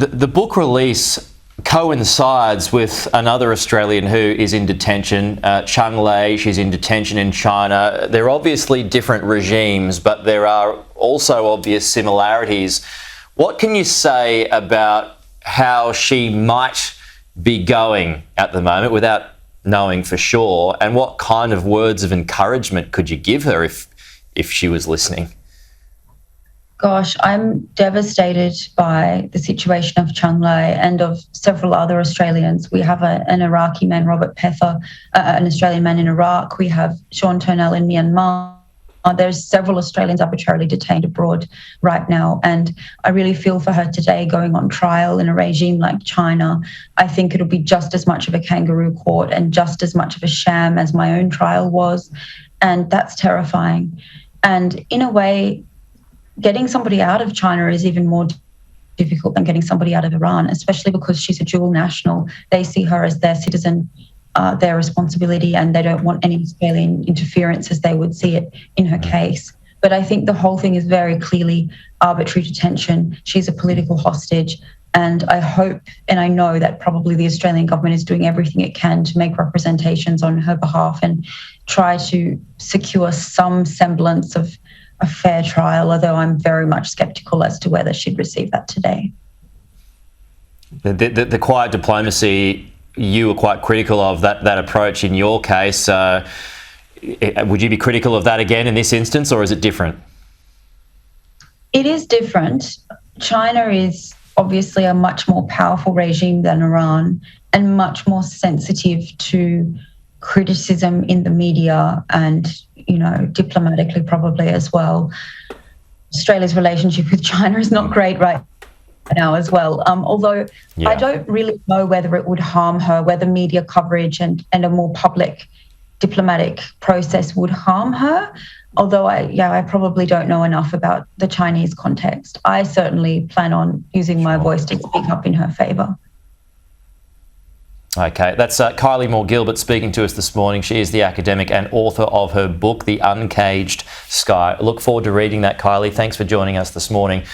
the book release coincides with another Australian who is in detention, Cheng Lei. She's in detention in China. They're obviously different regimes, but there are also obvious similarities. What can you say about how she might be going at the moment without knowing for sure, and what kind of words of encouragement could you give her if she was listening? Gosh, I'm devastated by the situation of Cheng Lei and of several other Australians. We have an Iraqi man, Robert Pether, an Australian man in Iraq. We have Sean Turnell in Myanmar. There's several Australians arbitrarily detained abroad right now. And I really feel for her today going on trial in a regime like China. I think it'll be just as much of a kangaroo court and just as much of a sham as my own trial was. And that's terrifying. And in a way, getting somebody out of China is even more difficult than getting somebody out of Iran, especially because she's a dual national. They see her as their citizen, their responsibility, and they don't want any Australian interference as they would see it in her case. But I think the whole thing is very clearly arbitrary detention. She's a political hostage. And I hope and I know that probably the Australian government is doing everything it can to make representations on her behalf and try to secure some semblance of a fair trial, although I'm very much sceptical as to whether she'd receive that today. The quiet diplomacy, you were quite critical of that approach in your case. Would you be critical of that again in this instance, or is it different? It is different. China is obviously a much more powerful regime than Iran and much more sensitive to criticism in the media and, diplomatically probably as well. Australia's relationship with China is not great right now as well. Although I don't really know whether it would harm her, whether media coverage and a more public diplomatic process would harm her. Although I probably don't know enough about the Chinese context. I certainly plan on using my voice to speak up in her favour. Okay, that's Kyle Moore-Gilbert speaking to us this morning. She is the academic and author of her book, The Uncaged Sky. I look forward to reading that, Kylie. Thanks for joining us this morning.